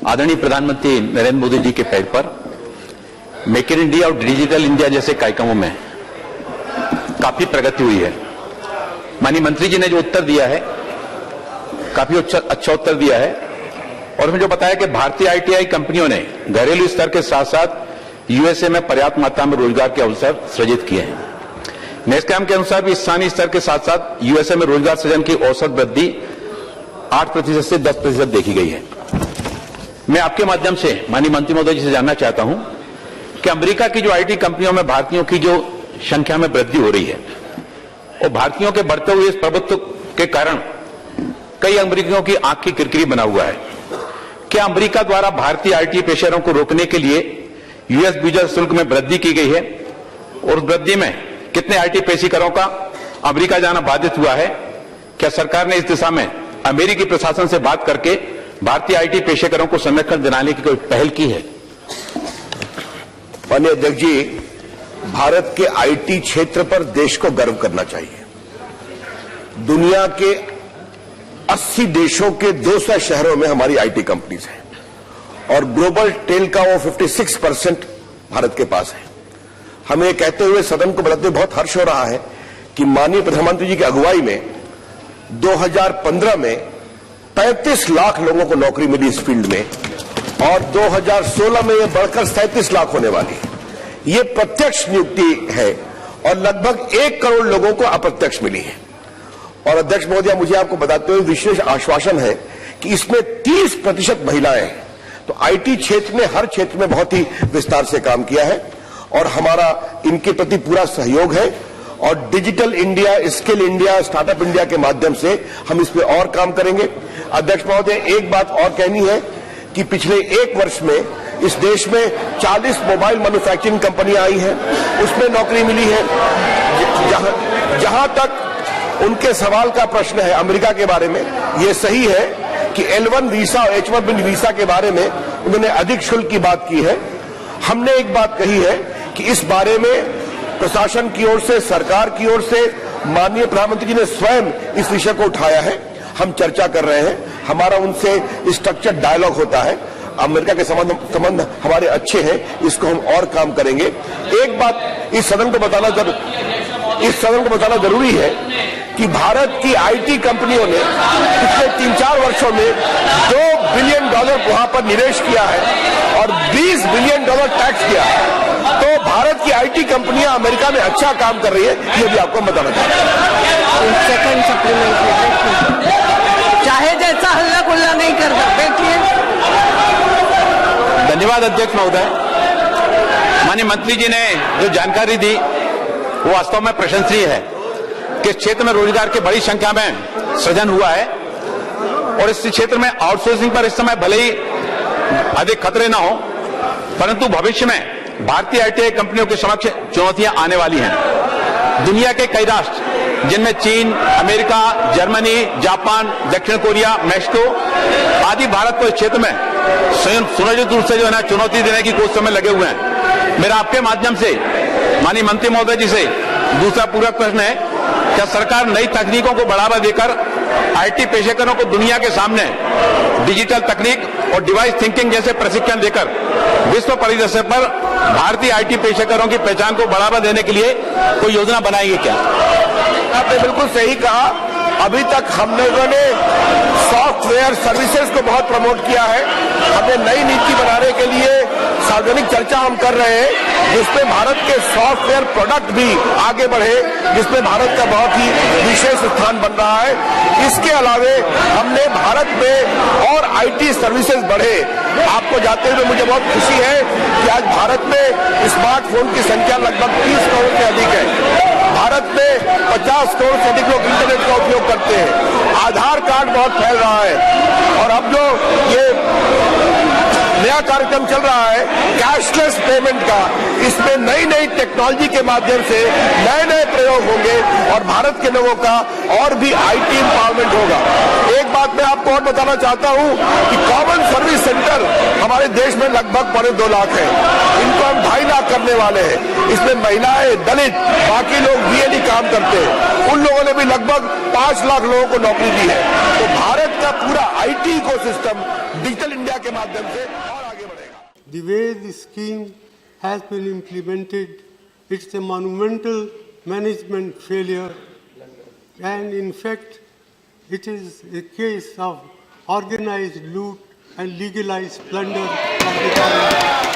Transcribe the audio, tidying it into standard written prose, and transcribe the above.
आदरणीय प्रधानमंत्री नरेंद्र मोदी जी के पहल पर मेक इन इंडिया और डिजिटल इंडिया जैसे कार्यक्रमों में काफी प्रगति हुई है। माननीय मंत्री जी ने जो उत्तर दिया है काफी अच्छा उत्तर दिया है और उसमें जो बताया कि भारतीय आईटीआई कंपनियों ने घरेलू स्तर के साथ साथ यूएसए में पर्याप्त मात्रा में रोजगार के अवसर सृजित किए हैं। नेस्कैम के अनुसार भी स्थानीय स्तर के साथ साथ यूएसए में रोजगार सृजन की औसत वृद्धि 8% से 10% देखी गई है। मैं आपके माध्यम से माननीय मंत्री महोदय जी से जानना चाहता हूं कि अमेरिका की जो आईटी कंपनियों में भारतीयों की जो संख्या में वृद्धि हो रही है और भारतीयों के बढ़ते हुए इस प्रभुत्व के कारण कई अमेरिकियों की आंख की किरकिरी बना हुआ है। क्या अमेरिका द्वारा भारतीय आईटी पेशेवरों को रोकने के लिए यूएस वीजा शुल्क में वृद्धि की गई है और उस वृद्धि में कितने आईटी पेशेवरों का अमेरिका जाना बाधित हुआ है? क्या सरकार ने इस दिशा में अमेरिकी प्रशासन से बात करके भारतीय आईटी पेशेवरों को संरक्षण दिलाने की कोई पहल की है? माननीय अध्यक्ष जी, भारत के आईटी क्षेत्र पर देश को गर्व करना चाहिए। दुनिया के 80 देशों के 200 शहरों में हमारी आईटी कंपनीज हैं और ग्लोबल टेल का वो 56% भारत के पास है। हमें कहते हुए सदन को बताते हुए बहुत हर्ष हो रहा है कि माननीय प्रधानमंत्री जी की अगुवाई में 2015 में 35 लाख लोगों को नौकरी मिली इस फील्ड में और 2016 में यह बढ़कर 37 लाख होने वाली है। ये प्रत्यक्ष नियुक्ति है और लगभग 1 करोड़ लोगों को अप्रत्यक्ष मिली है। और अध्यक्ष महोदय, मुझे आपको बताते हुए विशेष आश्वासन है कि इसमें 30% महिलाएं हैं। तो आईटी क्षेत्र ने हर क्षेत्र में बहुत ही विस्तार से काम किया है और हमारा इनके प्रति पूरा सहयोग है और digital India, skill India, startup India के माध्यम से हम इस पे और काम करेंगे। अध्यक्ष महोदय, एक बात और कहनी है कि पिछले 1 वर्ष में इस देश में 40 मोबाइल मैन्युफैक्चरिंग कंपनियां आई हैं, उसमें नौकरी मिली है। जहां तक उनके सवाल का प्रश्न है अमेरिका के बारे में, यह सही है कि L1 वीसा और H1B वीसा के बारे में उन्होंने अधिक शुल्क की बात की है। हमने एक बात कही है कि इस बारे में प्रशासन की ओर से, सरकार की ओर से माननीय प्रधानमंत्री जी ने स्वयं इस विषय को उठाया है। हम चर्चा कर रहे हैं, हमारा उनसे स्ट्रक्चर्ड डायलॉग होता है। अमेरिका के संबंध हमारे अच्छे हैं, इसको हम और काम करेंगे। एक बात इस सदन को बताना जरूरी है कि भारत की आईटी कंपनियों ने पिछले 3-4 वर्षों में $2 बिलियन वहां पर निवेश किया है और $20 बिलियन टैक्स किया है। तो भारत की आईटी कंपनियां अमेरिका में अच्छा काम कर रही है, ये भी आपको बताना चाहता हूं। सेकंड सप्लीमेंट्री, चाहे जैसा हल्ला गुल्ला नहीं कर सकते। धन्यवाद अध्यक्ष महोदय। माननीय मंत्री जी ने जो जानकारी दी वो वास्तव में प्रशंसनीय है कि इस क्षेत्र में रोजगार की बड़ी संख्या में सृजन हुआ है और इस क्षेत्र में आउटसोर्सिंग पर इस समय भले ही अधिक खतरे न हो, परंतु भविष्य में भारतीय आईटीआई कंपनियों के समक्ष चुनौतियां आने वाली हैं। दुनिया के कई राष्ट्र जिनमें चीन, अमेरिका, जर्मनी, जापान, दक्षिण कोरिया, मैक्सिको आदि भारत को इस क्षेत्र में सुनिश्चित रूप से जो है ना चुनौती देने की कोशिश में लगे हुए हैं। मेरा आपके माध्यम से माननीय मंत्री महोदय जी से दूसरा पूरक प्रश्न है, क्या सरकार नई तकनीकों को बढ़ावा देकर आईटी पेशेवरों को दुनिया के सामने डिजिटल तकनीक और डिवाइस थिंकिंग जैसे प्रशिक्षण देकर विश्व परिदृश्य पर भारतीय आईटी पेशेवरों की पहचान को बढ़ावा देने के लिए कोई योजना बनाएगी क्या? आपने बिल्कुल सही कहा। अभी तक हम लोगों ने सॉफ्टवेयर सर्विसेज को बहुत प्रमोट किया है। हमने नई नीति बनाने के लिए सार्वजनिक चर्चा हम कर रहे हैं जिसमें भारत के सॉफ्टवेयर प्रोडक्ट भी आगे बढ़े, जिसमें भारत का बहुत ही विशेष स्थान बन रहा है। इसके अलावे हमने भारत में और आईटी सर्विसेज बढ़े। आपको जाते हुए मुझे बहुत खुशी है कि आज भारत में स्मार्टफोन की संख्या लगभग 30 करोड़ से अधिक है। भारत में 50 करोड़ से अधिक लोग इंटरनेट का उपयोग करते हैं। आधार कार्ड बहुत फैल रहा है और अब जो ये नया कार्यक्रम चल रहा है कैशलेस पेमेंट का, इसमें नई नई टेक्नोलॉजी के माध्यम से नए नए प्रयोग होंगे और भारत के लोगों का और भी आईटी एम्पावरमेंट होगा। एक बात मैं आपको और बताना चाहता हूं कि कॉमन सर्विस सेंटर हमारे देश में लगभग 2.5 लाख है। इनको हम 2.5 लाख करने वाले हैं। इसमें महिलाएं, दलित, बाकी लोग बीएलई काम करते हैं। उन लोगों ने भी लगभग 5 लाख लोगों को नौकरी दी है। तो भारत का पूरा आईटी इकोसिस्टम डिजिटल इंडिया के माध्यम से और आगे बढ़ेगा। The way the scheme has been implemented, it's a monumental management failure, and in fact, it is a case of organized loot and legalized plunder of the government.